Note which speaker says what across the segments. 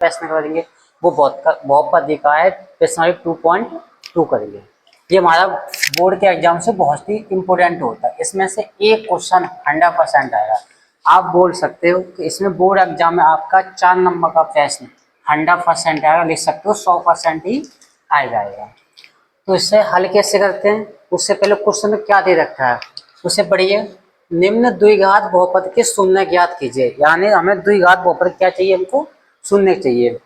Speaker 1: प्रश्न करेंगे वो बहुपद का है प्रश्न 2.2 करेंगे। ये हमारा बोर्ड के एग्जाम से बहुत ही इंपॉर्टेंट होता है। इसमें से एक क्वेश्चन 100% आएगा। आप बोल सकते हो कि इसमें बोर्ड एग्जाम में आपका 4 नंबर का प्रश्न 100% आएगा, लिख सकते हो 100% ही आ जाएगा। तो इससे हल कैसे करते हैं, उससे पहले क्वेश्चन में क्या दे रखा है उससे पढ़िए। निम्न द्विघात बहुपद के शून्य ज्ञात कीजिए, यानी हमें द्विघात बहुपद क्या चाहिए, हमको शून्य चाहिए।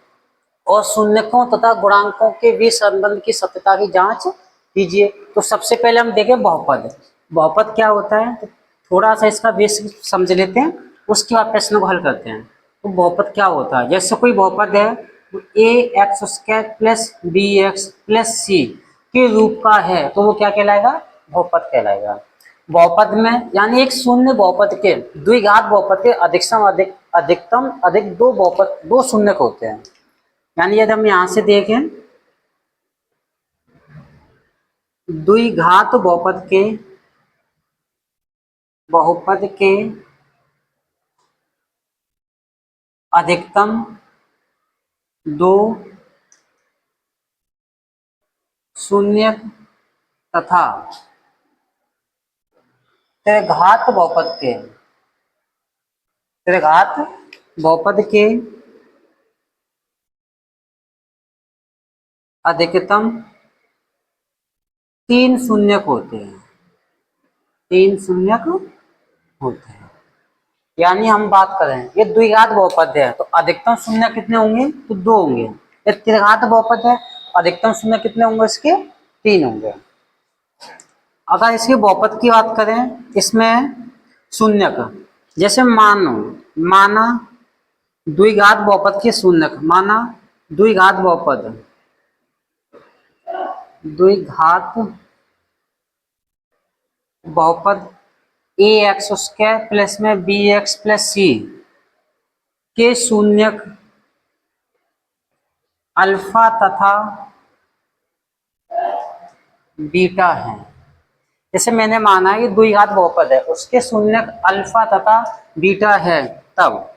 Speaker 1: और शून्यकों तथा गुणांकों के बीच संबंध की सत्यता की जांच कीजिए। तो सबसे पहले हम देखें बहुपद। बहुपद क्या होता है, तो थोड़ा सा इसका बेसिक समझ लेते हैं, उसके बाद प्रश्न को हल करते हैं। तो बहुपद क्या होता है, जैसे कोई बहुपद है तो ax² plus bx plus c के रूप का है तो वो क्या कहलाएगा, बहुपद कहलाएगा। बहुपद में यानी एक शून्य बहुपद के द्विघात बहुपद के अधिकतम अधिक दो बहुपद दो शून्य होते हैं। यानी यदि हम यहां से देखें द्विघात बहुपद के अधिकतम दो शून्य तथा त्रिघात बहुपद के अधिकतम 3 शून्यक होते हैं। 3 शून्यक होते हैं। यानी हम बात करें ये द्विघात बहुपद है तो अधिकतम शून्य कितने होंगे, तो 2 होंगे। ये त्रिघात बहुपद है, अधिकतम शून्य कितने होंगे इसके, 3 होंगे। अगर इसके बहुपद की बात करें, इसमें शून्यक जैसे माना द्विघात बहुपद के शून्यक, माना द्विघात बहुपद ax² प्लस में bx प्लस c के शून्यक अल्फा तथा बीटा है। जैसे मैंने माना कि द्विघात बहुपद है, उसके शून्यक अल्फा तथा बीटा है। तब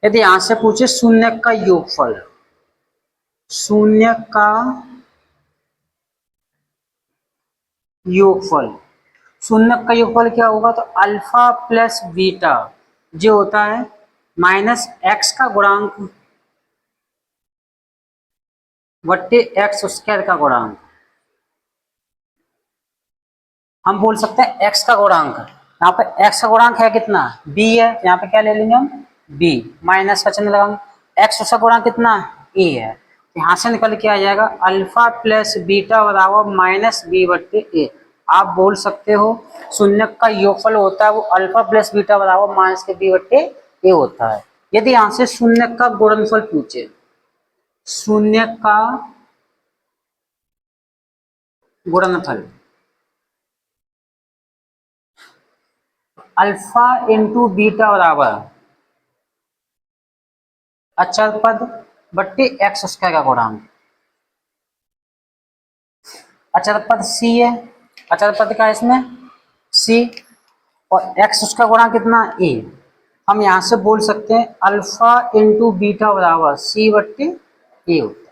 Speaker 1: यदि यहां से पूछे शून्यक का योगफल, शून्यक का योगफल क्या होगा, तो अल्फा प्लस बीटा जो होता है माइनस एक्स का गुणांक बट्टे x² का गुणांक। हम बोल सकते हैं x का गुणांक, यहाँ पे x का गुणांक है कितना, b है, यहाँ पे क्या ले लेंगे हम b, माइनस का चिन्ह लगाएंगे। x का गुणांक कितना a है, यहाँ से निकल के आ जाएगा अल्फा प्लस बीटा बराबर माइनस b बट्टे a। आप बोल सकते हो शून्यक का योगफल होता है वो अल्फा प्लस बीटा बराबर माइनस के b बट्टे a होता है। यदि यहाँ से शून्यक का गुणनफल पूछे, शून्यक का गुणनफल अल्फा इंटू बीटा बराबर अचर पद बट्टे x² का गुणांक। अचर पद c है, अचर पद का इसमें c और x का गुणांक कितना a। हम यहां से बोल सकते हैं अल्फा इंटू बीटा बराबर c बट्टे a होता है।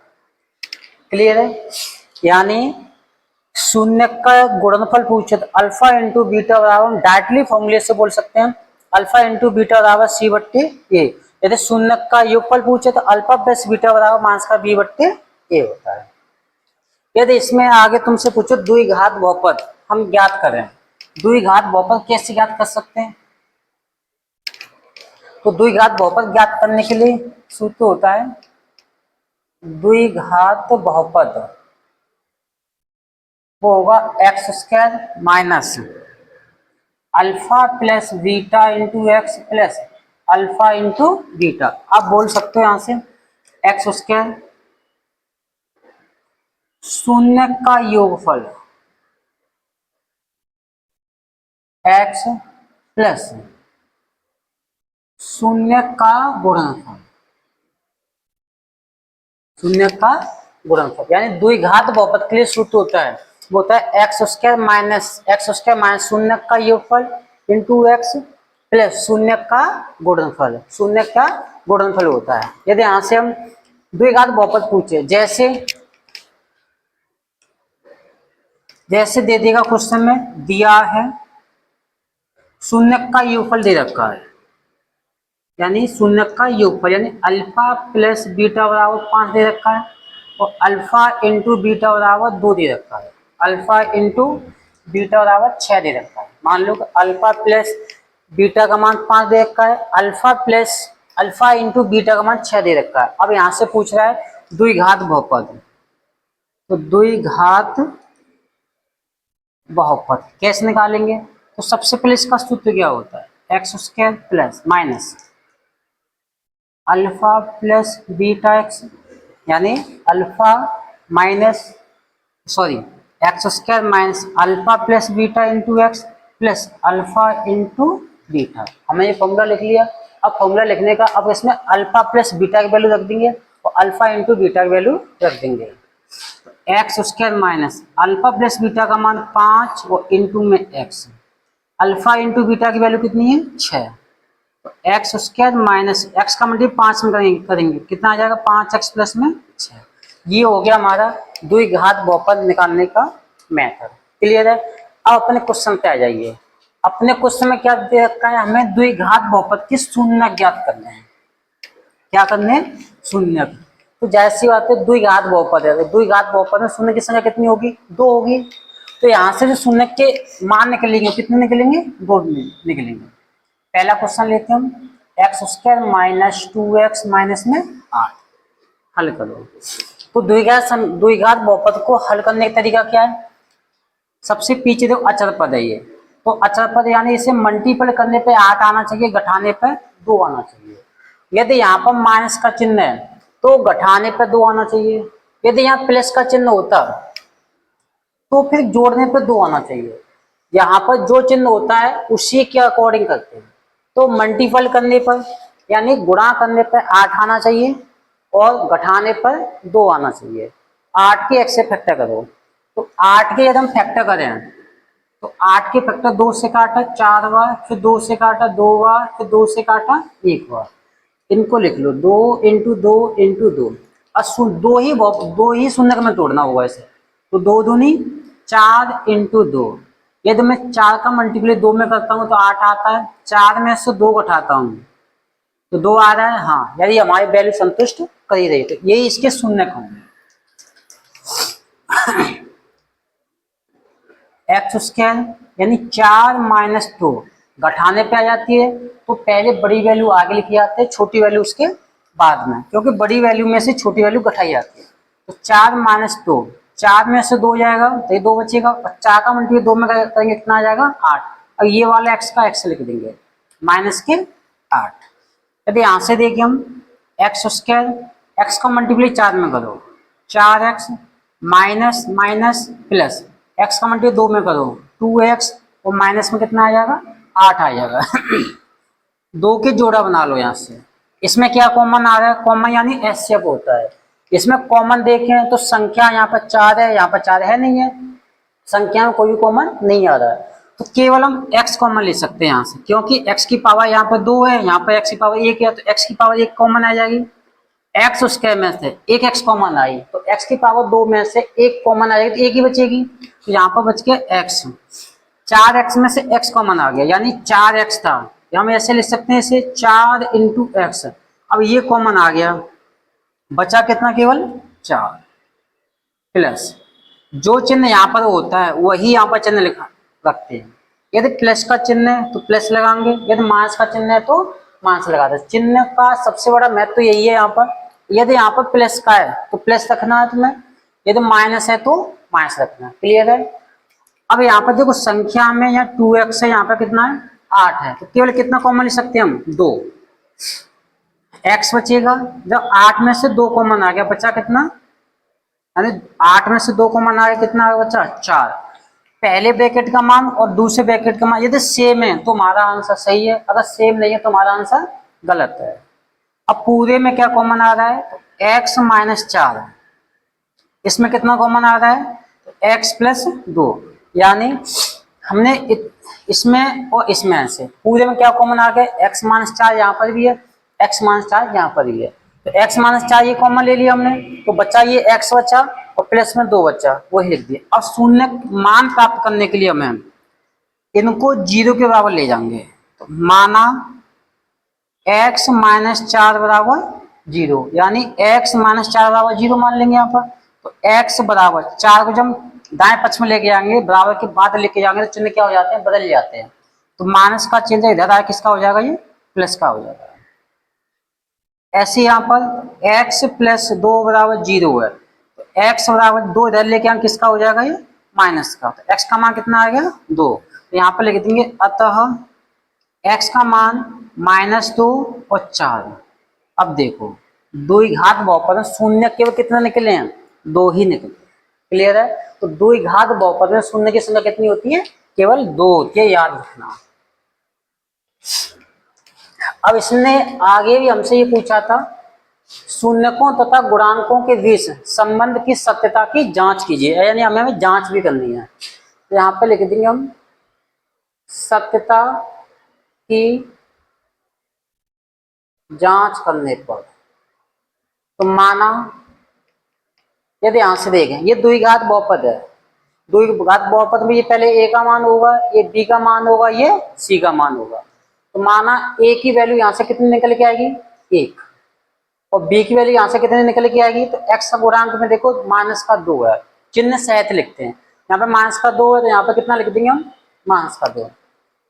Speaker 1: क्लियर है, यानी शून्य का गुणनफल पूछे तो अल्फा इंटू बीटा बराबर डायरेक्टली फॉर्मूले से बोल सकते हैं अल्फा इंटू बीटा बराबर c बट्टे a। यदि शून्य का योगफल पूछे तो अल्फा प्लस बीटा बराबर माइनस का b बट्टे a होता है। यदि इसमें आगे तुमसे पूछो द्विघात बहुपद हम ज्ञात करें, द्विघात बहुपद कैसे ज्ञात कर सकते हैं, तो द्विघात बहुपद ज्ञात करने के लिए सूत्र होता है द्विघात बहुपद वो होगा x² minus alpha plus beta into X plus alpha into beta. आप बोल सकते हो यहां से x² शून्य का योगफल x प्लस शून्य का गुणनफल, शून्य का गुणनफल। यानी द्विघात बहुपद के लिए सूत्र होता है वो होता है x² माइनस शून्य का योगफल इंटू एक्स प्लस शून्य का गुणनफल, शून्य का गुणनफल होता है। यदि यहाँ से हम द्विघात बहुपद पूछे, जैसे जैसे दे देगा क्वेश्चन में, दिया है शून्यक का योगफल दे रखा है, यानी शून्यक का योगफल, यानी अल्फा प्लस बीटा बराबर 5 दे रखा है और अल्फा इंटू बीटा बराबर 2 दे रखा है, अल्फा इंटू बीटा बराबर 6 दे रखा है। मान लो कि अल्फा प्लस बीटा का मान 5 दे रखा है, अल्फा इंटू बीटा का मान 6 दे रखा है। अब यहाँ से पूछ रहा है द्विघात बहुपद, तो द्विघात बहुपद कैसे निकालेंगे? तो सबसे पहले इसका सूत्र क्या होता है, X square plus minus alpha plus beta X, यानी alpha minus X square minus alpha plus beta into X plus alpha into beta. हमने ये फॉर्मूला लिख लिया। अब फॉर्मूला लिखने का, अब इसमें अल्फा प्लस बीटा की वैल्यू रख देंगे और अल्फा इंटू बीटा की वैल्यू रख देंगे। तो x square minus alpha plus beta का मान 5 और इंटू में एक्स, अल्फा इंटू बीटा की वैल्यू कितनी है 6, तो एक्स स्क्वायर माइनस एक्स का मल्टीप्लाई 5 में करेंगे कितना आ जाएगा 5x प्लस में 6। ये हो गया हमारा द्विघात बहुपद निकालने का मेथड। क्लियर है? अब अपने क्वेश्चन पे आ जाइए। अपने क्वेश्चन में क्या दे रखा है, हमें द्विघात बहुपद की शून्यक ज्ञात करने हैं। क्या करने हैं? शून्यक। तो जाहिर सी बात है द्विघात बहुपद है, द्विघात बहुपद में शून्य की संख्या कितनी होगी 2 होगी। तो यहाँ से जो शून्य के मान निकलेंगे कितने निकलेंगे 2 निकलेंगे। पहला क्वेश्चन लेते हैं हम, x square minus 2x minus में 8 हल करो। तो द्विघात बहुपद को हल करने का तरीका क्या है? सबसे पीछे देखो अचर पद है ये, तो अचर पद यानी इसे मल्टीपल करने पे 8 आना चाहिए, घटाने पे 2 आना चाहिए। यदि यहाँ पर माइनस का चिन्ह है तो घटाने पे 2 आना चाहिए, यदि यहाँ प्लस का चिन्ह होता तो फिर जोड़ने पे 2 आना चाहिए। यहाँ पर जो चिन्ह होता है उसी के अकॉर्डिंग करते हैं। तो मल्टीपल करने पर यानी गुणा करने पर 8 आना चाहिए और घटाने पर 2 आना चाहिए। 8 के x से फैक्टर करो, तो 8 के यदि हम फैक्टर करें तो 8 के फैक्टर 2 से काटा 4 बार, फिर 2 से काटा 2 बार, फिर 2 से काटा 1 बार। इनको लिख लो 2 इंटू 2 इंटू 2। अब दो ही शून्य में तोड़ना होगा इसे, तो 2 दूनी 4 इंटू 2। यदि मैं 4 का मल्टीप्लाई 2 में करता हूँ तो 8 आता है, 4 में से 2 घटाता हूँ तो 2 आ रहा है। हाँ, यदि हमारी वैल्यू संतुष्ट कर ही रही तो यही इसके शून्य होंगे। एक्स स्क्वायर यानी 4 माइनस 2 घटाने पे आ जाती है, तो पहले बड़ी वैल्यू आगे लिखी जाती है, छोटी वैल्यू उसके बाद में, क्योंकि बड़ी वैल्यू में से छोटी वैल्यू घटाई जाती है। तो 4 माइनस 2, 4 में से 2 जाएगा तो ये 2 बचेगा, और 4 का मल्टीप्लाई 2 में करेंगे कितना आ जाएगा 8। और ये वाला x का x लिख देंगे माइनस के 8। यदि यहाँ से देखिए हम एक्स स्क्वायर, एक्स का मल्टीप्लाई 4 में करो 4x minus minus plus x का मल्टीप्लाई 2 में करो 2x और माइनस में कितना आ जाएगा 8 आ जाएगा। 2 के जोड़ा बना लो यहाँ से। इसमें क्या कॉमन आ रहा है? कॉमन यानी एचसीएफ होता है। इसमें कॉमन देखें तो संख्या यहाँ पर 4 है, यहाँ पर 4 है नहीं है, संख्या में कोई भी कॉमन नहीं आ रहा है, तो केवल हम x कॉमन ले सकते हैं यहाँ से, क्योंकि x की पावर यहाँ पर 2 है, यहाँ पर x की पावर 1 है, तो x की पावर 1 कॉमन आ जाएगी। एक्स स्क्वायर में से एक x कॉमन आई तो x की पावर 2 में से 1 कॉमन आ जाएगी, तो 1 ही बचेगी, तो यहाँ पर बच गया x। 4x में से x कॉमन आ गया यानी 4x था, हम ऐसे लिख सकते हैं इसे 4 इंटू एक्स। अब ये कॉमन आ गया, बचा कितना केवल 4 प्लस जो चिन्ह यहाँ पर होता है वही यहाँ पर चिन्ह लिखा रखते हैं। यदि प्लस का चिन्ह है तो प्लस लगाएंगे, यदि माइनस का चिन्ह है तो माइनस लगाते हैं। चिन्ह का सबसे बड़ा महत्व तो यही है यहाँ पर, यदि यहाँ पर प्लस का है तो प्लस रखना है तुम्हें, यदि माइनस है तो माइनस रखना है। क्लियर है? अब यहाँ पर देखो संख्या में यहाँ 2x है, यहाँ पर कितना है 8 है, तो केवल कितना कॉमन ले सकते हैं हम 2, x बचेगा। जब 8 में से 2 कॉमन आ गया बचा कितना, यानी 8 में से 2 कॉमन आ गया कितना आ गया बचा 4। पहले ब्रैकेट का मान और दूसरे ब्रैकेट का मान यदि सेम है तो हमारा आंसर सही है, अगर सेम नहीं है तो हमारा आंसर गलत है। अब पूरे में क्या कॉमन आ रहा है, तो x माइनस 4 है, इसमें कितना कॉमन आ रहा है तो x प्लस 2, यानी हमने इसमें और इसमें से पूरे में क्या कॉमन आ गया x माइनस 4 यहाँ पर भी है, x माइनस 4 यहाँ पर ही है, तो x माइनस 4 ये कॉमन ले लिया हमने, तो बचा ये x बचा और प्लस में 2 बचा, वही लिख दिया। अब शून्य मान प्राप्त करने के लिए हमें इनको 0 के बराबर ले जाएंगे, तो माना x माइनस 4 बराबर 0, यानी x माइनस 4 बराबर 0 मान लेंगे यहाँ पर। तो x बराबर 4 को जब दाएं पक्ष में लेके जाएंगे, बराबर के बाद लेके जाएंगे, तो चिन्ह क्या हो जाते हैं, बदल जाते हैं। तो माइनस का चिन्ह इधर आया, किसका हो जाएगा, ये प्लस का हो जाएगा। ऐसे यहाँ पर x प्लस 2 बराबर 0 है, तो x बराबर 2 इधर लेके आएंगे, किसका हो जाएगा, ये माइनस का। तो x का मान कितना आ गया, 2। तो यहाँ पर लिख देंगे अतः x का मान -2 और 4। अब देखो 2 घात बहुपद में शून्य केवल कितने निकले हैं, 2 ही निकले। क्लियर है, तो 2 घात बहुपद में शून्य की संख्या कितनी होती है, केवल 2 होती है, याद रखना। अब इसने आगे भी हमसे ये पूछा था, शून्यकों तथा गुणांकों के बीच संबंध की सत्यता की जांच कीजिए, यानी हमें जांच भी करनी है। तो यहाँ पे लिख देंगे हम सत्यता की जांच करने पर। तो माना यदि यहां से देखें, ये द्विघात बहुपद है, द्विघात बहुपद में ये पहले a का मान होगा, ये b का मान होगा, ये c का मान होगा। तो माना a की वैल्यू यहां से कितनी निकल के आएगी, 1, और b की वैल्यू यहां से कितनी निकल के आएगी, तो x का गुणांक में देखो माइनस का 2 है, चिन्ह सहित लिखते हैं। यहाँ पे माइनस का 2 है, तो यहाँ पे कितना लिख देंगे हम, माइनस का 2।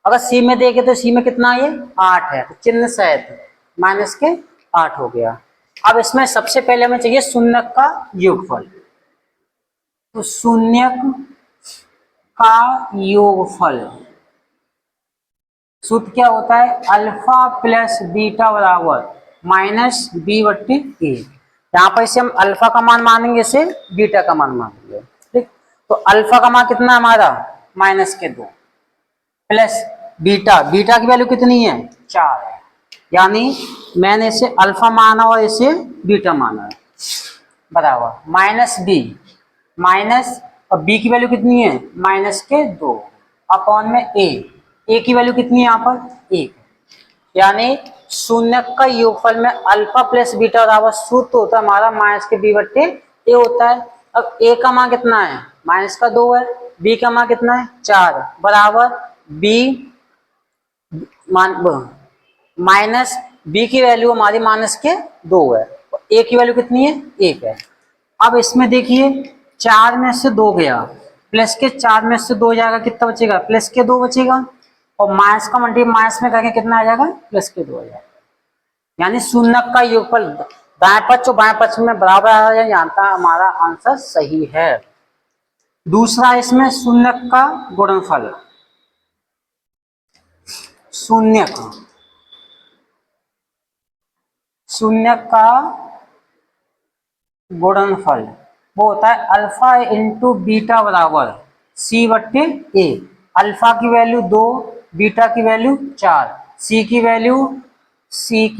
Speaker 1: अगर c में देखे तो c में कितना है, ये 8 है, तो चिन्ह सहित माइनस के 8 हो गया। अब इसमें सबसे पहले हमें चाहिए शून्यक का योगफल। तो शून्यक का योगफल सूत्र क्या होता है, अल्फा प्लस बीटा बराबर माइनस बी बट्टी ए। यहाँ पर इसे हम अल्फा का मान मानेंगे, इसे बीटा का मान मानेंगे। ठीक, तो अल्फा का मान कितना है हमारा, -2, प्लस बीटा, बीटा की वैल्यू कितनी है, 4 है, यानी मैंने इसे अल्फा माना और इसे बीटा माना है, बराबर माइनस बी, माइनस और बी की वैल्यू कितनी है, -2 अपॉन में ए की वैल्यू कितनी है यहाँ पर, 1, यानी शून्यक का योगफल में अल्फा प्लस बीटा बराबर सूत्र होता है हमारा -b/a होता है। अब a का मान कितना है, -2 है, b का मान कितना है, 4, बराबर b माइनस बी की वैल्यू हमारी -2 है, ए की वैल्यू कितनी है, 1 है। अब इसमें देखिए 4 में से 2 गया, प्लस के 4 में से 2 जाएगा, कितना बचेगा, प्लस के 2 बचेगा, और माइनस का मल्टीप्लाई माइनस में करके कितना आ जाएगा, प्लस के 2 आ जाएगा। यानी शून्यक का योगफल दाएं पक्ष और बाएं पक्ष में बराबर आ जाए, यहाँ का हमारा आंसर सही है। दूसरा इसमें शून्यक का गुणनफल, शून्यक का गुणनफल वो होता है अल्फा इंटू बीटा बराबर c/a। अल्फा की वैल्यू 2, बीटा की वैल्यू 4, c की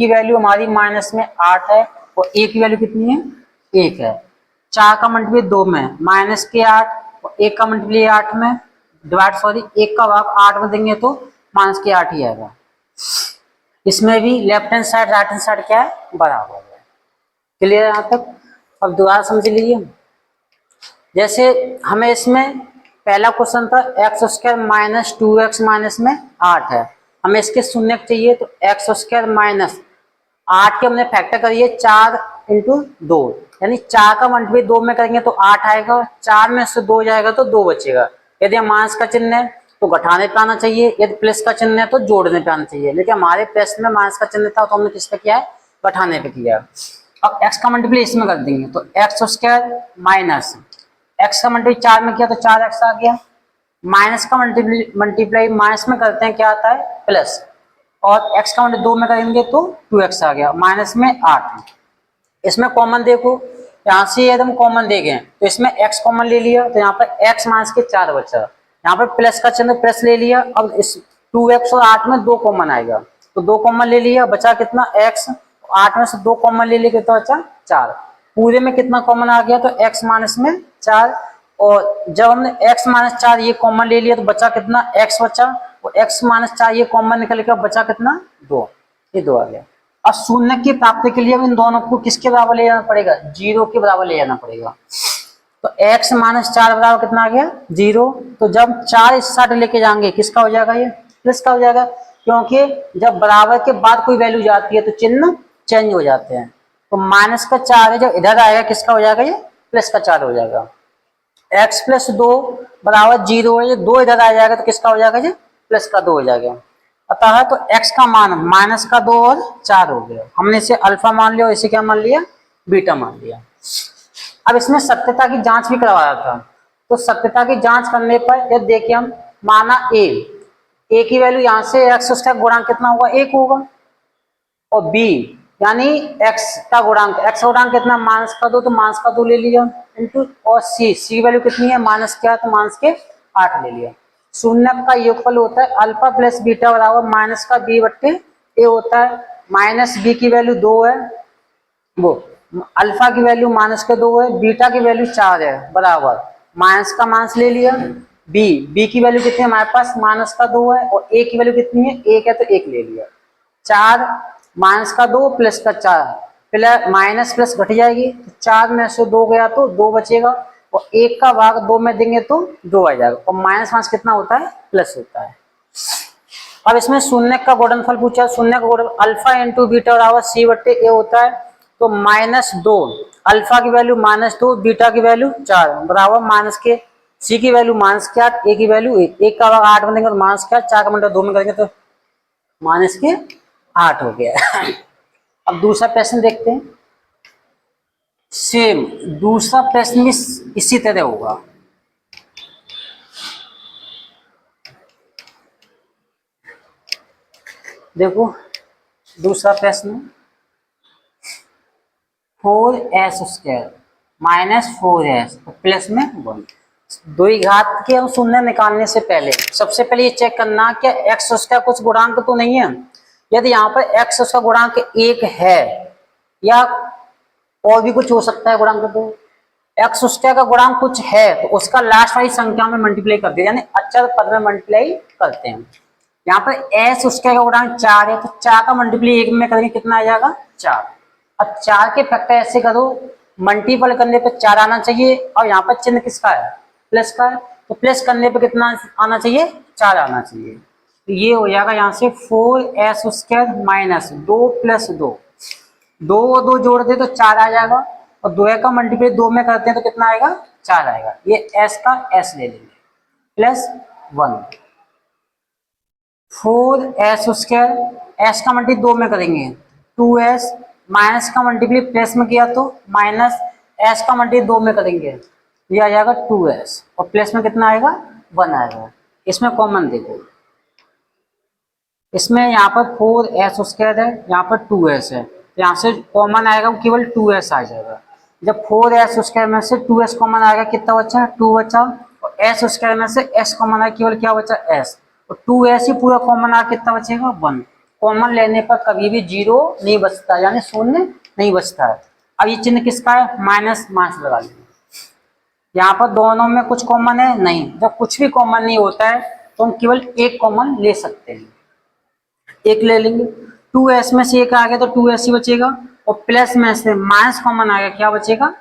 Speaker 1: वैल्यू हमारी माइनस में 8 है, और a की वैल्यू कितनी है, 1 है। 4 का मल्टीप्लाई 2 में माइनस के 8, और 1 का मल्टीप्लाई 8 में डिवाइड 1 का भाग 8 में देंगे तो माइनस के 8 ही आएगा। इसमें भी left hand side right hand side क्या है, बराबर है। क्लियर है यहाँ तक। अब दोबारा समझ लीजिए, जैसे हमें इसमें पहला क्वेश्चन था x² - 2x माइनस में 8 है, हमें इसके शून्यक चाहिए, तो x² - 8 के हमने फैक्टर करिए 4 × 2, यानी 4 का मल्टीप्लाई 2 में करेंगे तो 8 आएगा, 4 में से 2 जाएगा तो 2 बचेगा। यदि माइनस का चिन्ह है तो घटाने पे आना चाहिए, यदि प्लस का चिन्ह है तो जोड़ने पे आना चाहिए, लेकिन हमारे प्रश्न में माइनस का चिन्ह था तो हमने किस पे किया है, घटाने पे किया। अब x का मल्टीप्लाई इसमें कर देंगे, तो x² माइनस x का मल्टीप्लाई 4 में किया तो 4x आ गया, माइनस का मल्टीप्लाई माइनस में करते हैं क्या आता है, प्लस, और x का मल्टीप्लाई 2 में करेंगे तो 2x आ गया, माइनस में 8। इसमें कॉमन देखो, यहाँ से यदि हम कॉमन देखें तो इसमें x कॉमन ले लिया, तो यहाँ पर x माइनस के 4 बचा, यहाँ पर प्लस का चिन्ह प्लस ले लिया। अब इस 2x और 8 में 2 कॉमन आएगा, तो 2 कॉमन ले लिया, बचा कितना x, 8 में से 2 कॉमन ले लिया, कितना बचा 4, पूरे में कितना कॉमन आ गया, तो x माइनस में 4, और जब हमने x माइनस 4 ये कॉमन ले लिया तो बचा कितना, x बचा, और x माइनस 4 ये कॉमन निकल के बचा कितना, 2, ये 2 आ गया। अब शून्य की प्राप्ति के लिए अब इन दोनों को किसके बराबर ले जाना पड़ेगा, 0 के बराबर ले जाना पड़ेगा। तो x माइनस 4 बराबर कितना आ गया, 0। तो जब 4 इस साइड लेके जाएंगे किसका हो जाएगा, ये प्लस का हो जाएगा, क्योंकि जब बराबर के बाद कोई वैल्यू जाती है तो चिन्ह चेंज हो जाते हैं। तो माइनस का 4 है, जब इधर आएगा किसका हो जाएगा, ये प्लस का 4 हो जाएगा। x प्लस 2 बराबर 0 है, ये 2 इधर आ जाएगा तो किसका हो जाएगा, ये प्लस का 2 हो जाएगा। अतः तो x का मान माइनस का 2 और 4 हो गया। हमने इसे अल्फा मान लिया और इसे क्या मान लिया, बीटा मान लिया। अब इसमें सत्यता की जांच भी करवाया था। तो सत्यता की जांच करने पर यदि देखिए हम, माना a की वैल्यू यहाँ से x, उसका गुणांक कितना होगा, 1 होगा। और b यानी x का गुणांक कितना, माइनस का 2, तो माइनस का 2 ले लिया इंटू, और c की वैल्यू कितनी है, माइनस क्या, तो माइनस के 8 ले लिया। शून्य का योगफल होता है अल्फा प्लस बीटा बराबर माइनस का b बट्टे a होता है। माइनस b की वैल्यू 2 है, वो अल्फा की वैल्यू माइनस के 2 है, बीटा की वैल्यू 4 है, बराबर माइनस का माइनस ले लिया। b की वैल्यू कितनी है हमारे पास, माइनस का 2 है, और a की वैल्यू कितनी है, 1 है, तो 1 ले लिया। 4 माइनस का 2 प्लस का 4, प्लस माइनस प्लस घट जाएगी, तो 4 में से 2 गया तो 2 बचेगा, और 1 का भाग 2 में देंगे तो 2 आ जाएगा, और माइनस माइनस कितना होता है, प्लस होता है। अब इसमें शून्य का गुणनफल पूछा, शून्य का गुणन अल्फा इंटू बीटा बराबर सी बट्टे ए होता है। तो -2, अल्फा की वैल्यू -2, बीटा की वैल्यू 4 बराबर माइनस के, सी की वैल्यू माइनस के 8, ए की वैल्यू 1, 1 का भाग 8 बनेगा तो माइनस के 8, 4 का मतलब 2 में करेंगे तो माइनस के 8 हो गया। अब दूसरा प्रश्न देखते हैं। सेम दूसरा प्रश्न भी इसी तरह होगा। देखो दूसरा प्रश्न, 4s² माइनस 4s प्लस में 1, दो ही घात के हम शून्य निकालने से पहले सबसे पहले ये चेक करना क्या x उसका कुछ गुणांक तो नहीं है। यदि यहाँ पर x उसका गुणांक 1 है, या और भी कुछ हो सकता है गुणांक, तो x उसका का गुणांक कुछ है तो उसका लास्ट वाली संख्या में मल्टीप्लाई करते हैं, यानी अचर पद में मल्टीप्लाई करते हैं। यहाँ पर s उसका का गुणांक 4 है, तो 4 का मल्टीप्लाई 1 में करेंगे कितना आ जाएगा, 4। अब 4 के फैक्टर ऐसे करो, मल्टीपल करने पर 4 आना चाहिए, और यहाँ पर चिन्ह किसका है, प्लस का है, तो प्लस करने पर कितना आना चाहिए, 4 आना चाहिए। तो ये हो जाएगा यहाँ से 4s² माइनस 2 प्लस 2, 2 और 2 जोड़ दे तो 4 आ जाएगा, और 2 का मल्टीप्लाई 2 में करते हैं तो कितना आएगा, 4 आएगा। ये s का s ले लेंगे, प्लस 1, 4s², s का मल्टीप्लाई 2 में करेंगे 2s, माइनस का मल्टीप्लाई प्लस में किया तो माइनस, s का मल्टीप्लाई 2 में करेंगे ये आ जाएगा 2s, और प्लस में कितना आएगा, 1 आएगा। इसमें कॉमन देखो, इसमें यहाँ पर 4s² है, यहाँ पर 2s है, तो यहाँ से कॉमन आएगा वो केवल 2s आ जाएगा। जब 4s² में से 2s कॉमन आएगा कितना बचा, 2 बचा, और s² में से s कॉमन आएगा केवल क्या बचा, s, और 2s ही पूरा कॉमन आएगा कितना बचेगा, 1। कॉमन लेने पर कभी भी 0 नहीं बचता, यानी शून्य नहीं बचता है। अब ये चिन्ह किसका है, माइनस माइनस लगा लेंगे। यहाँ पर दोनों में कुछ कॉमन है नहीं, जब कुछ भी कॉमन नहीं होता है तो हम केवल एक कॉमन ले सकते हैं, एक ले लेंगे। 2s में से एक आ गया तो 2s ही बचेगा, और प्लस में से माइनस कॉमन आ गया, क्या बचेगा,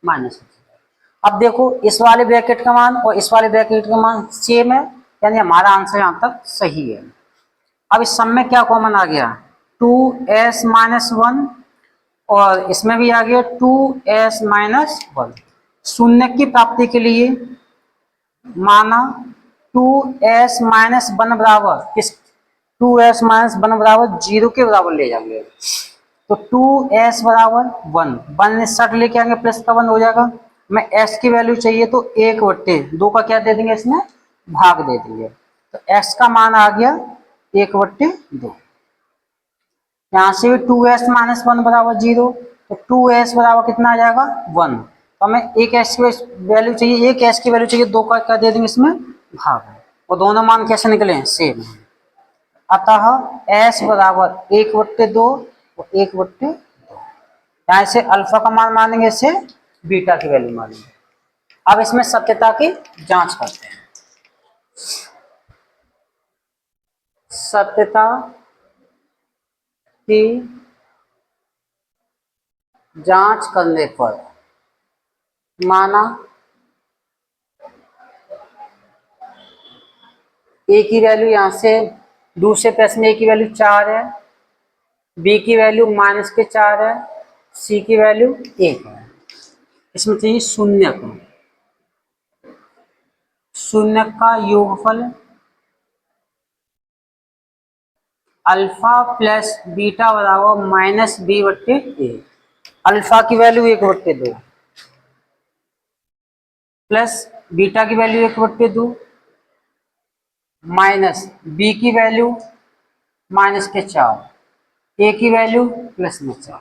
Speaker 1: माइनस बचेगा। अब देखो इस वाले ब्रैकेट का मान और इस वाले ब्रैकेट का मान सेम है, यानी हमारा आंसर यहाँ तक सही है। अब इस सब में क्या कॉमन आ गया, 2s माइनस 1, और इसमें भी आ गया 2s माइनस 1। शून्य की प्राप्ति के लिए माना 2s माइनस 1 बराबर किस, 2s माइनस 1 बराबर 0 के बराबर ले जाएंगे, तो 2s बराबर 1 इस साइड लेके आएंगे, प्लस का 1 हो जाएगा। मैं s की वैल्यू चाहिए तो 1/2 का क्या दे देंगे, इसमें भाग दे देंगे, तो s का मान आ गया 1/2। यहाँ से भी 2s माइनस 1 बराबर 0, तो 2s बराबर कितना आ जाएगा, 1। तो हमें एक s की वैल्यू चाहिए, एक s की वैल्यू चाहिए, 2 का क्या दे देंगे इसमें भाग, और दोनों मान कैसे निकले, सेम। अतः s बराबर 1/2 और 1/2। यहाँ से अल्फा का मान मानेंगे, इसे बीटा की वैल्यू मानेंगे। अब इसमें सत्यता की जांच करते हैं। सत्यता की जांच करने पर माना ए की वैल्यू यहाँ से दूसरे प्रश्न में ए की वैल्यू 4 है, बी की वैल्यू -4 है, सी की वैल्यू 1 है। इसमें चाहिए शून्य का योगफल अल्फा प्लस बीटा बराबर -b/a। अल्फा की वैल्यू 1/2 प्लस बीटा की वैल्यू 1/2 माइनस बी की वैल्यू -4, ए की वैल्यू +4।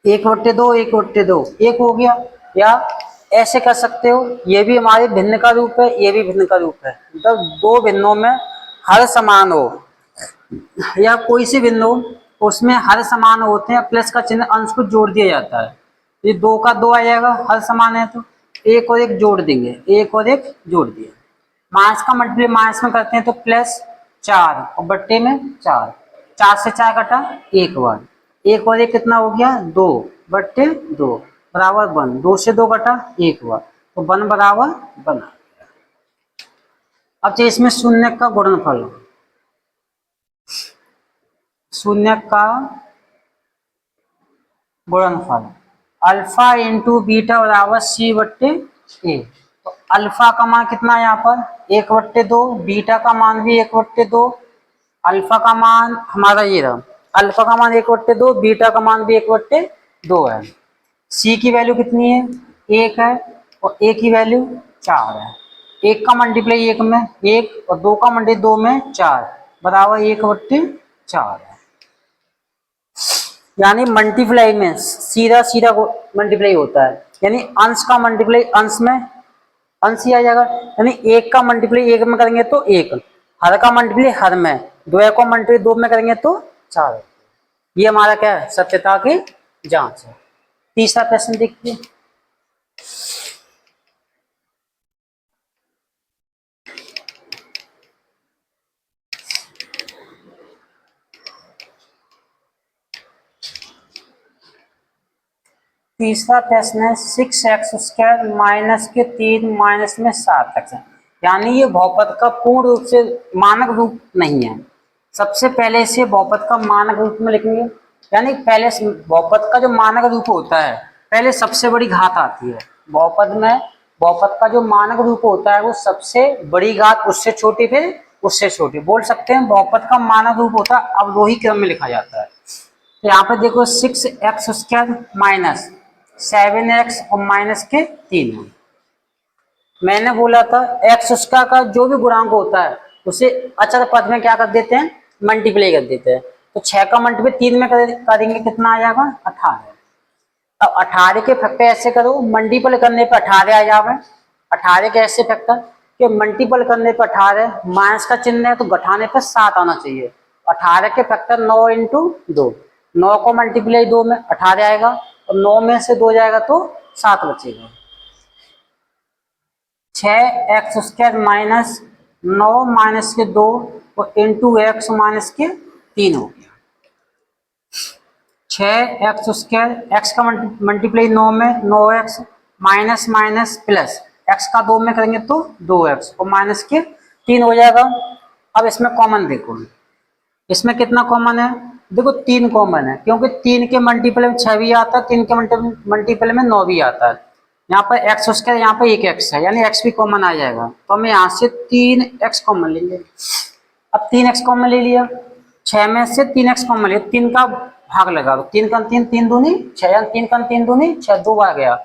Speaker 1: 1/2 1/2 1 हो गया। या ऐसे कर सकते हो, ये भी हमारे भिन्न का रूप है, ये भी भिन्न का रूप है। मतलब दो भिन्नों में हर समान हो या कोई सी भिन्न हो, उसमें हर समान होते हैं, प्लस का चिन्ह अंश को जोड़ दिया जाता है। ये 2 का 2 आ जाएगा, हर समान है तो एक और एक जोड़ देंगे, एक और एक जोड़ दिया। माइनस का मल्टीप्लाई माइनस में करते हैं तो +4 और बट्टे में 4, 4 से 4 कटा 1 बार, एक और एक कितना हो गया 2/2 बराबर 1, 2 से 2 कटा 1 बार, तो 1 बराबर 1। अब चाहिए इसमें शून्य का गुणनफल, शून्य का गुणनफल अल्फा इंटू बीटा बराबर c/a। तो अल्फा का मान कितना है यहाँ पर 1/2, बीटा का मान भी 1/2, अल्फा का मान हमारा ये रहा, अल्फा का मान 1/2, बीटा का मान भी 1/2 है। सी की वैल्यू कितनी है 1 है और ए की वैल्यू 4 है। 1 का मल्टीप्लाई 1 में 1 और 2 का मल्टीप्लाई 2 में 4 बराबर 1/4 है। यानी मल्टीप्लाई में सीधा सीधा मल्टीप्लाई होता है, यानी अंश का मल्टीप्लाई अंश में अंश ही आ जाएगा। यानी 1 का मल्टीप्लाई 1 में करेंगे तो 1, हर का मल्टीप्लाई हर में, 2 का मल्टीप्लाई 2 में करेंगे तो 4। ये हमारा क्या है सत्यता की जांच है। तीसरा प्रश्न देखिए, तीसरा प्रश्न है 6x² माइनस के 3 माइनस में 7x। यानी ये बहुपद का पूर्ण रूप से मानक रूप नहीं है। सबसे पहले इसे बहुपद का मानक रूप में लिखेंगे। यानी पहले बहुपद का जो मानक रूप होता है पहले सबसे बड़ी घात आती है। बहुपद में बहुपद का जो मानक रूप होता है वो सबसे बड़ी घात, उससे छोटी, फिर उससे छोटी। बोल सकते हैं बहुपद का मानक रूप होता है अवरोही क्रम में लिखा जाता है। तो यहाँ पे देखो 6x² माइनस 7x और माइनस के 3। मैंने बोला था एक्स उसका का जो भी गुणांक होता है उसे अचर पद में क्या कर देते हैं मल्टीप्लाई कर देते हैं। तो 6 का मल्टीप्लाई 3 में करेंगे कितना आ जाएगा 18। अब 18 के फैक्टर ऐसे करो मल्टीपल करने पर 18 आ जाए। 18 के ऐसे फैक्टर कि मल्टीपल करने पर 18 माइनस का चिन्ह है तो घटाने पर 7 आना चाहिए। 18 के फैक्टर 9 × 2, 9 को मल्टीप्लाई 2 में 18 आएगा और 9 में से 2 जाएगा तो 7 बचेगा। 6x² माइनस 9 माइनस के 2 और इंटू x माइनस के 3 हो गया। 6x², x का मल्टीप्लाई 9 में 9x minus minus plus x का 2 में करेंगे तो 2x और माइनस के 3 हो जाएगा। अब इसमें कॉमन देखो, इसमें कितना कॉमन है देखो 3 कॉमन है, क्योंकि 3 के मल्टीपल में 6 भी आता है, 3 के मल्टीपल में 9 भी आता है। यहाँ पर x², यहाँ पर 1x है यानी x भी कॉमन आ जाएगा। तो हम यहाँ से 3x कॉमन ले लेंगे। अब 3x कॉमन ले लिया, 6 में से 3x कॉमन लिया, 3 का भाग लगा, 3 का 3, 3 दूनी 6, 3 का 3 दूनी 6, 2 आ गया।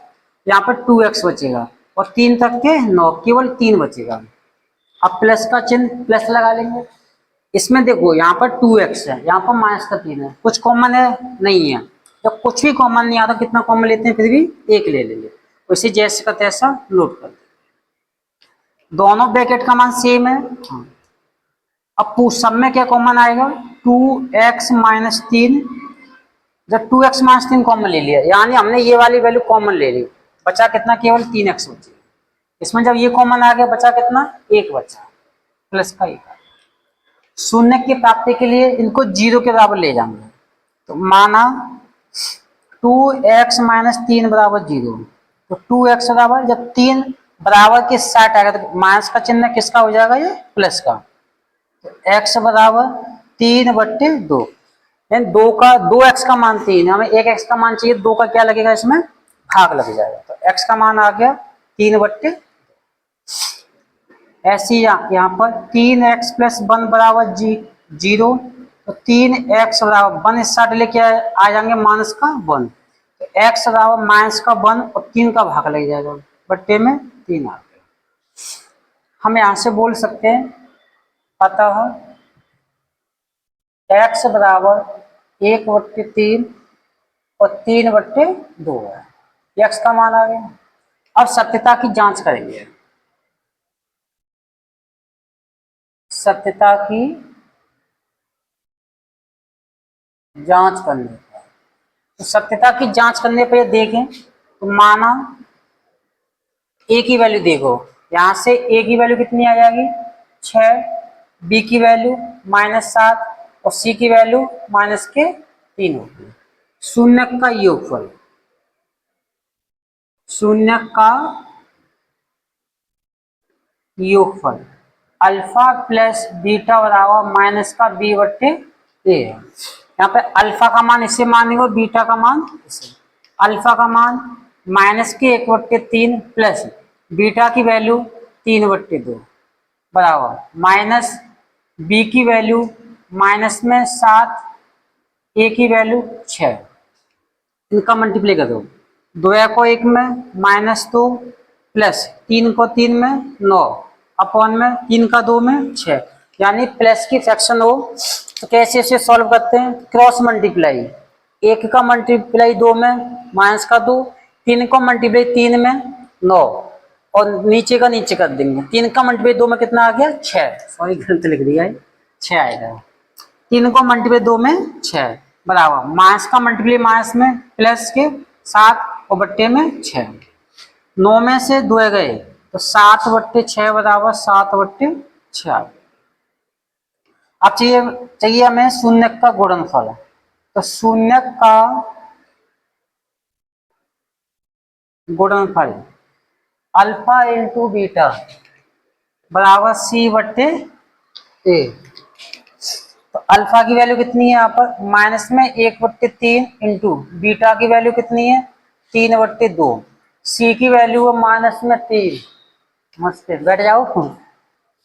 Speaker 1: यहाँ पर 2x बचेगा और 3 तक के 9, केवल 3 बचेगा। अब प्लस का चिन्ह प्लस लगा लेंगे। इसमें देखो यहाँ पर 2x है, यहाँ पर माइनस का 3 है, कुछ कॉमन है नहीं है। जब कुछ भी कॉमन नहीं आता कितना कॉमन लेते हैं फिर भी 1 ले लेंगे। उसे जैसे का तैसा नोट कर देंगे। दोनों ब्रैकेट का मान सेम है। हाँ। अब सब में क्या कॉमन आएगा 2x माइनस 3। जब 2x माइनस 3 कॉमन ले लिया यानी हमने ये वाली वैल्यू कॉमन ले ली, बचा कितना केवल 3x बचे। इसमें जब ये कॉमन आ गया बचा कितना 1 बचा, प्लस का 1। शून्य की प्राप्ति के लिए इनको 0 के बराबर ले जाएंगे। तो माना 2x माइनस 3 बराबर 0। तो 2x बराबर, जब 3 बराबर के साथ आएगा तो माइनस का चिन्ह किसका हो जाएगा, ये प्लस का। तो x बराबर 3/2, यानी 2x का मान 3 है, हमें एक x का मान चाहिए, 2 का क्या लगेगा इसमें, भाग लग जाएगा। तो x का मान आ गया 3/। ऐसे ही यहाँ पर 3x प्लस 1 बराबर 0। तो 3x बराबर 1 इस साइड लेके आ जाएंगे माइनस का 1। तो x बराबर माइनस का 1 और 3 का भाग लग जाएगा, बट्टे में 3 आ गया। हम यहाँ से बोल सकते हैं अतः x बराबर 1/3 और 3/2 है, x का मान आ गया। अब सत्यता की जांच करेंगे। सत्यता की जांच करने पर, तो सत्यता की जांच करने पर देखें तो माना a की वैल्यू देखो, यहां से a की वैल्यू कितनी आ जाएगी 6, b की वैल्यू -7 और c की वैल्यू -3 होगी। शून्य का योगफल, शून्य का योगफल अल्फा प्लस बीटा बराबर माइनस का b/a है। यहाँ पे अल्फा का मान इसे मानेंगे और बीटा का मान इसे। अल्फा का मान -1/3 प्लस बीटा की वैल्यू 3/2 बराबर माइनस बी की वैल्यू माइनस में 7, ए की वैल्यू 6। इनका मल्टीप्लाई कर दो, 2 को 1 में -2 प्लस 3 को 3 में 9 अपॉन में 3 का 2 में 6, यानी प्लस की फ्रैक्शन हो तो कैसे इसे सॉल्व करते हैं, क्रॉस मल्टीप्लाई। 1 का मल्टीप्लाई 2 में माइनस का 2, 3 को मल्टीप्लाई 3 में 9 और नीचे का नीचे कर देंगे। 3 का मल्टीप्लाई 2 में कितना आ गया 6, सॉरी गलत लिख दिया है, 6 आएगा। 3 को मल्टीप्लाई 2 में 6 बराबर माइनस का मल्टीप्लाई माइनस में प्लस के 7 और बट्टे में 6। 9 में से 2 गए तो 7/6 बराबर 7/6। अब चाहिए हमें शून्य का गुणनफल। तो शून्य का गुणनफल अल्फा इंटू बीटा बराबर c/a। तो अल्फा की वैल्यू कितनी है यहाँ पर माइनस में 1/3 इंटू बीटा की वैल्यू कितनी है 3/2, सी की वैल्यू है माइनस में 3। मस्त बैठ जाओ।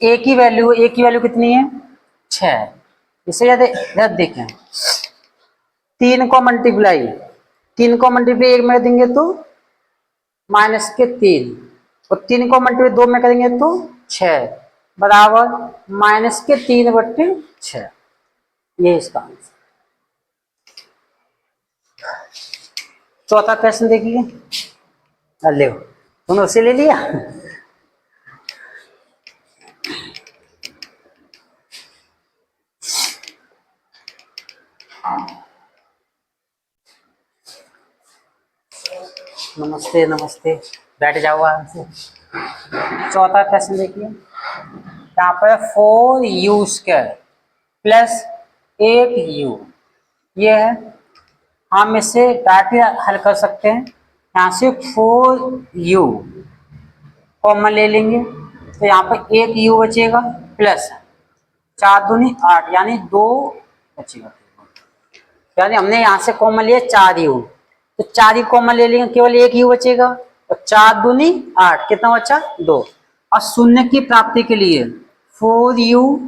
Speaker 1: ए की वैल्यू कितनी है 6। इसे याद देखें, 3 को मल्टीप्लाई 1 में देंगे तो -3 और 3 को मल्टीप्लाई 2 में करेंगे तो 6 बराबर -3/6। ये इसका आंसर। चौथा क्वेश्चन देखिए, ले तुमने उसे ले लिया। नमस्ते नमस्ते, बैठ जाओ आराम से। चौथा क्वेश्चन देखिए, यहाँ पर 4u² प्लस 8u ये है। हम इसे डायरेक्टली हल कर सकते हैं, यहाँ से 4u कॉमन ले लेंगे तो यहाँ पर 1u बचेगा प्लस 4 दूनी 8 यानी 2 बचेगा, यानी हमने यहाँ से कॉमन लिया 4u, तो 4 ही कॉमन ले लेंगे, केवल 1u बचेगा और 4 दूनी 8 कितना बचा 2। और शून्य की प्राप्ति के लिए 4u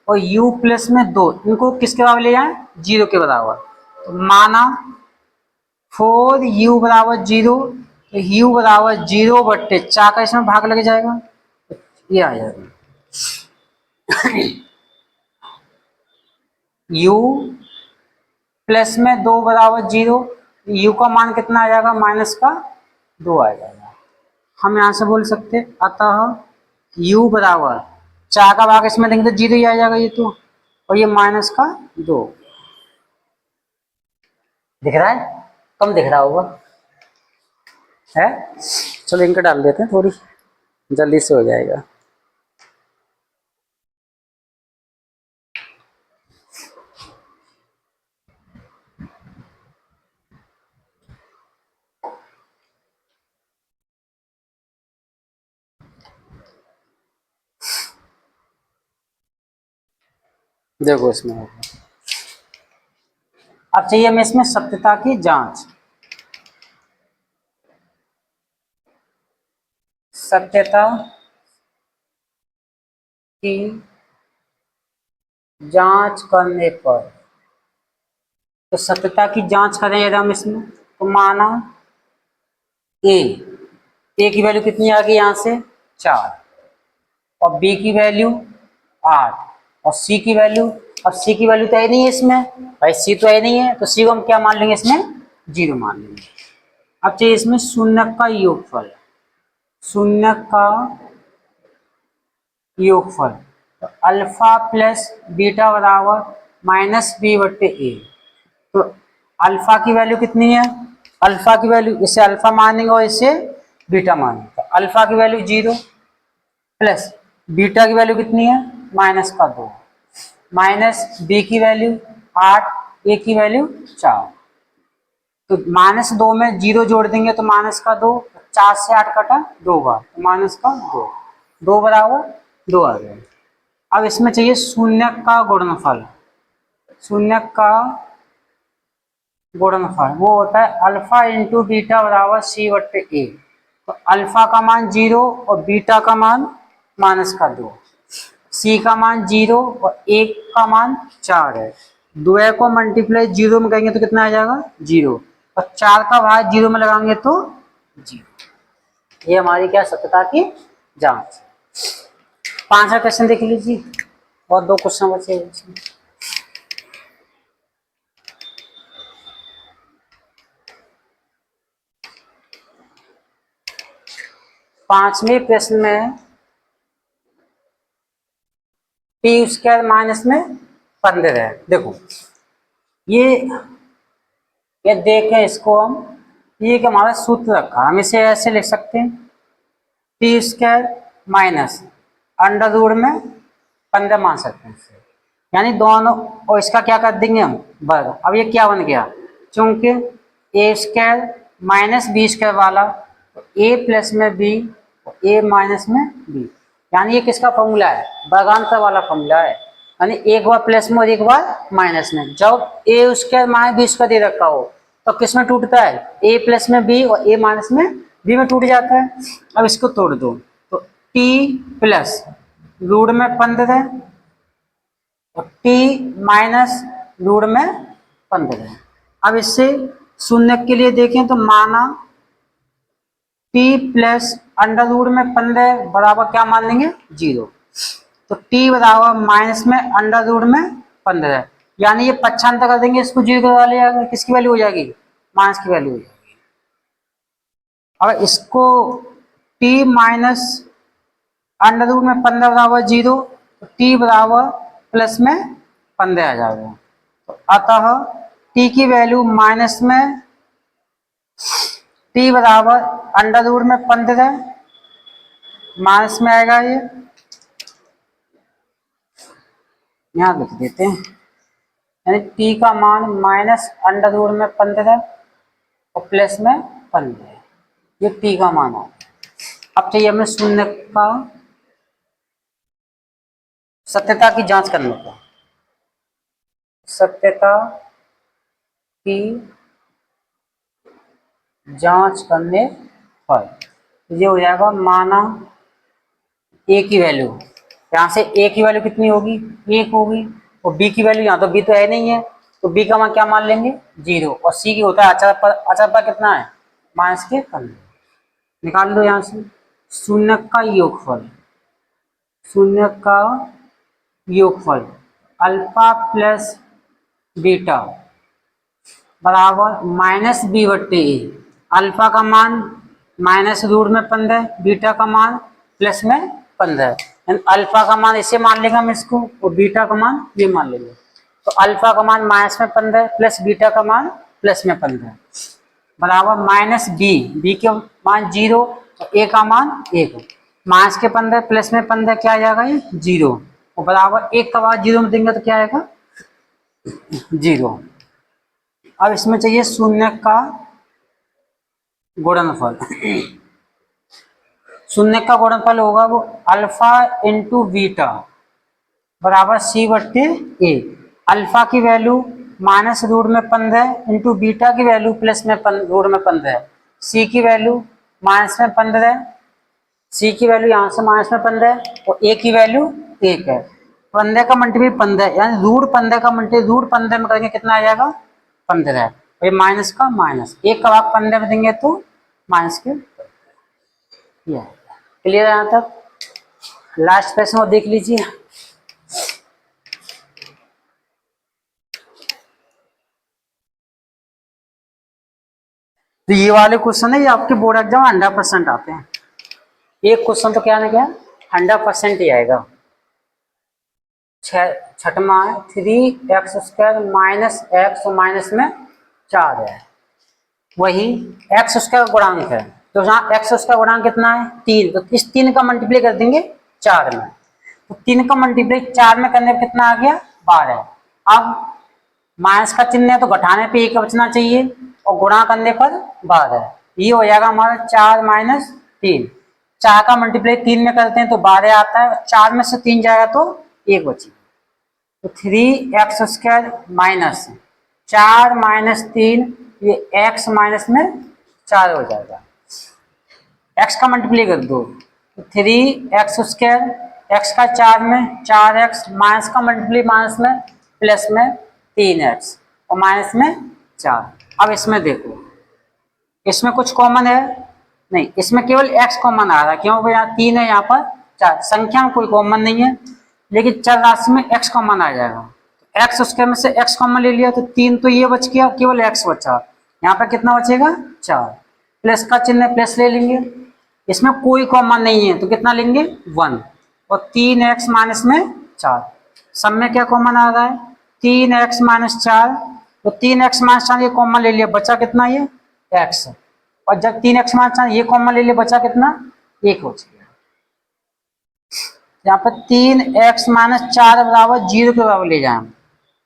Speaker 1: और u प्लस में 2 इनको किसके बराबर ले जाए 0 के बराबर। तो माना 4u बराबर 0 तो u बराबर 0/4 का इसमें भाग लग जाएगा, तो ये आ जाएगा u प्लस में 2 बराबर 0, u का मान कितना आ जाएगा -2 आ जाएगा। हम यहां से बोल सकते अतः u बराबर 4 का भाग इसमें देंगे तो 0 ही आ जाएगा ये तो, और ये -2 दिख रहा है, कम दिख रहा होगा है। चलो इनका डाल देते हैं, थोड़ी जल्दी से हो जाएगा। देखो इसमें होगा। अब चाहिए हमें इसमें सत्यता की जांच। सत्यता की जांच करने पर, तो सत्यता की जांच करें यदि हम इसमें, तो माना ए, ए की वैल्यू कितनी आ गई यहाँ से 4, और बी की वैल्यू 8, और सी की वैल्यू, अब सी की वैल्यू तो है नहीं है इसमें, भाई सी तो है नहीं है, तो सी को हम क्या मान लेंगे इसमें, 0 मान लेंगे। अब चाहिए इसमें शून्य का योगफल, शून्य का योगफल, तो अल्फा प्लस बीटा बराबर माइनस बी बट्टे ए। तो अल्फा की वैल्यू कितनी है, अल्फा की वैल्यू, इसे अल्फा मानेंगे और इसे बीटा मानेंगे, तो अल्फा की वैल्यू 0 प्लस बीटा की वैल्यू कितनी है -2, माइनस बी की वैल्यू 8, ए की वैल्यू 4। तो -2 में 0 जोड़ देंगे तो -2, 4 से 8 कटा 2 बार, तो -2, 2 बराबर 2 आ गया। अब इसमें चाहिए शून्य का गुणनफल, शून्य का गुणनफल वो होता है अल्फा इंटू बीटा बराबर सी बट्टे ए। तो अल्फा का मान 0 और बीटा का मान -2, सी का मान 0 और ए का मान 4 है। दो को मल्टीप्लाई 0 में करेंगे तो कितना आ जाएगा 0, और 4 का भाग 0 में लगाएंगे तो 0। ये हमारी क्या सत्यता की जांच। 5वां क्वेश्चन देख लीजिए, और 2 क्वेश्चन बचे हैं। 5वें प्रश्न में टी स्क्वायर माइनस में 15 है। देखो ये देखें इसको हम, ये कि हमारा सूत्र रखा, हम इसे ऐसे लिख सकते हैं T square minus under root में 15 मान सकते हैं, यानी दोनों, और इसका क्या कर देंगे हम वर्ग। अब ये क्या बन गया, चूंकि ए स्क्वायर माइनस बी स्क्वायर वाला, तो ए प्लस में बी, ए माइनस में बी, यानी ये किसका फॉर्मूला है, वर्गांतर वाला फॉर्मूला है, यानी एक बार प्लस में और एक बार माइनस में। जब ए स्क्वायर माइनस बी स्क्वायर दे रखा हो तो किस में टूटता है, ए प्लस में बी और ए माइनस में बी में टूट जाता है। अब इसको तोड़ दो, तो टी प्लस रूट में 15 और टी माइनस रूट में 15। अब इससे शून्य के लिए देखें तो माना टी प्लस अंडर रूट में 15 बराबर क्या मान लेंगे 0, तो टी बराबर माइनस में अंडर रूट में 15, यानी ये पक्षांतर कर देंगे, इसको 0 करवा लिया, किसकी वैल्यू हो जाएगी, माइनस की वैल्यू हो जाएगी। अब इसको टी माइनस अंडर रूट में 15 बराबर 0, तो टी बराबर प्लस में 15 आ जाएगा। तो अतः टी की वैल्यू माइनस में टी बराबर अंडर रूट में 15 माइनस में आएगा, ये यहाँ लिख देते हैं, यानी टी का मान माइनस अंडर रूट में 15 और प्लस में 15, ये टी का मान है। अब चाहिए हमें शून्य का सत्यता की जांच करने का, सत्यता की जांच करने पर ये हो जाएगा, माना ए की वैल्यू, यहाँ से ए की वैल्यू कितनी होगी 1 होगी, और बी की वैल्यू, यहाँ तो बी तो है नहीं है, तो बी का मान क्या मान लेंगे 0, और सी की होता है अचर पर कितना है माइनस के 15, निकाल दो यहाँ से। शून्य का योगफल, शून्य का योगफल अल्फा प्लस बीटा बराबर माइनस बी बट्टे ए। अल्फा का मान माइनस रूट में 15, बीटा का मान प्लस में 15, अल्फा का मान इसे मान लेंगे हम इसको, और बीटा का मान ये मान लेंगे। तो अल्फा का मान माइनस में 15 प्लस बीटा का मान प्लस में 15 बराबर माइनस बी, बी के मान 0 और ए का मान 1, माइनस के 15 प्लस में 15 क्या आ जाएगा ये 0, और बराबर 1 का बाद 0 में देंगे तो क्या आएगा 0। अब इसमें चाहिए शून्य का गुणनफल, शून्य का गुणनफल होगा वो अल्फा इंटू बीटा बराबर सी बट्टे ए। अल्फा की वैल्यू माइनस रूट में 15 इंटू बीटा की वैल्यू प्लस में रूट में 15, सी की वैल्यू माइनस में 15, सी की वैल्यू यहाँ से माइनस में 15 और ए की वैल्यू 1 है। 15 का मल्टीप्लाई 15 यानी रूट 15 का मल्टीप्लाई रूट 15 में करेंगे कितना आ जाएगा 15, और ये माइनस का माइनस, एक का भाग 15 में देंगे तो माइनस के। क्लियर है यहाँ तक? लास्ट क्वेश्चन और देख लीजिए। तो ये वाले क्वेश्चन है ये आपके बोर्ड एग्जाम 100% आते हैं। एक क्वेश्चन तो क्या ना क्या 100% ही आएगा। छठवा है 3x² माइनस एक्स और माइनस में 4 है, वही x² का गुणांक है, तो जहाँ x² का गुणांक कितना है 3, तो इस 3 का मल्टीप्लाई कर देंगे 4 में, तो 3 का मल्टीप्लाई 4 में करने पर कितना आ गया 12। अब माइनस का चिन्ह है तो घटाने पे 1 बचना चाहिए और गुणा करने पर 12, ये हो जाएगा हमारा 4 माइनस 3। 4 का मल्टीप्लाई 3 में करते हैं तो 12 आता है, 4 में से 3 जाएगा तो 1 बची, तो 3x² माइनस 4 माइनस 3, ये x माइनस में 4 हो जाएगा। x का मल्टीप्लाई कर दो तो 3x², x का 4 में 4x, माइनस का मल्टीप्लाई माइनस में प्लस में 3x और माइनस में 4। अब इसमें देखो, इसमें कुछ कॉमन है नहीं, इसमें केवल x कॉमन आ रहा है, क्यों भाई यहाँ 3 है यहाँ पर 4, संख्या में कोई कॉमन नहीं है, लेकिन चर राशि में x कॉमन आ जाएगा, x उसके में से x कॉमन ले लिया तो 3 तो ये बच गया, केवल x बचा, यहाँ पर कितना बचेगा 4, प्लस का चिन्ह प्लस ले लेंगे, इसमें कोई कॉमन नहीं है तो कितना लेंगे 1, और 3x माइनस में 4, सब में क्या कॉमन आ रहा है 3x माइनस 4, तो 3x माइनस 4 ये कॉमन ले लिया, बचा कितना ये x, और जब 3x माइनस 4 ये कॉमन ले लिया बचा कितना 1 बच गया। यहाँ पर 3x माइनस 4 बराबर 0 के बराबर ले जाए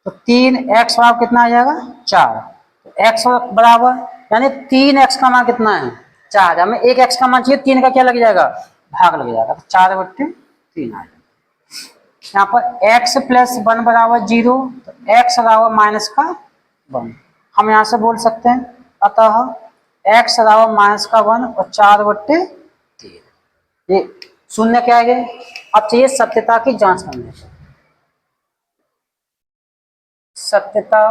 Speaker 1: तो 3x बराबर कितना आ जाएगा 4, तो x बराबर यानी 3x का मान कितना है 4, हमें एक x का मान चाहिए, 3 का क्या लग जाएगा भाग लग जाएगा, तो 4/3 आ जाएगा। यहाँ पर x प्लस 1 बराबर 0, तो x बराबर माइनस का 1, हम यहाँ से बोल सकते हैं अतः x बराबर माइनस का 1 और 4/3, ये शून्य क्या है। अब चाहिए सत्यता की जांच करने, सत्यता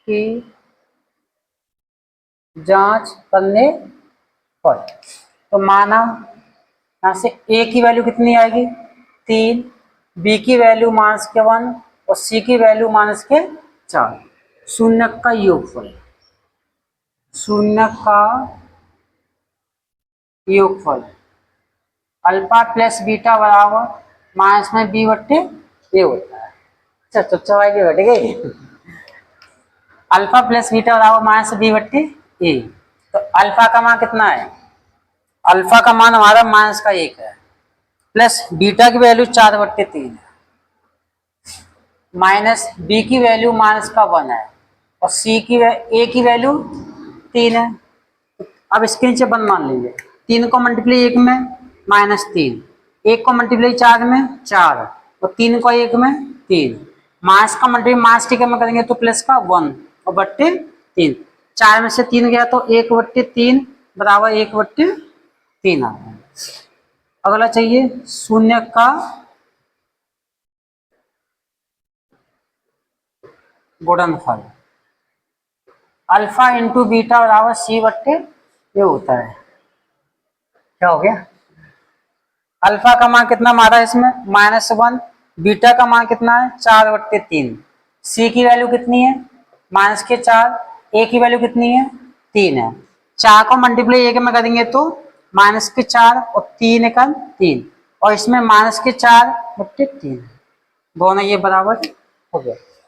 Speaker 1: की जांच करने पर, तो माना यहाँ से a की वैल्यू कितनी आएगी 3, b की वैल्यू माइनस के 1 और c की वैल्यू माइनस के 4, शून्य का योगफल, शून्य का योगफल अल्फा प्लस बीटा बराबर माइनस में b/a होता है। अच्छा चुच्चा भाई के बैठ गए, अल्फा प्लस बीटा बराबर माइनस b/a, तो अल्फा का मान कितना है, अल्फा का मान हमारा माइनस का 1 है, प्लस बीटा की वैल्यू 4/3 है, माइनस बी की वैल्यू माइनस का 1 है और सी की ए की वैल्यू 3 है। अब इसके नीचे 1 मान लीजिए, 3 को मल्टीप्लाई 1 में -3, 1 को मल्टीप्लाई 4 में 4 और 3 को 1 में 3, माइनस का मल्टीप्लाई माइनस ठीक में करेंगे तो प्लस का 1 और बट्टे 3, 4 में से 3 गया तो 1/3 बराबर 1/3 आ गया। अगला चाहिए शून्य का गुणनफल, अल्फा इंटू बीटा बराबर c/a होता है। क्या हो गया, अल्फा का मान कितना मारा है इसमें -1, बीटा का मान कितना है 4/3, सी की वैल्यू कितनी है -4, ए की वैल्यू कितनी है 3 है, 4 को मल्टीप्लाई 1 में करेंगे तो -4 और 3 का 3 और इसमें -4/3, दोनों ये बराबर हो गया।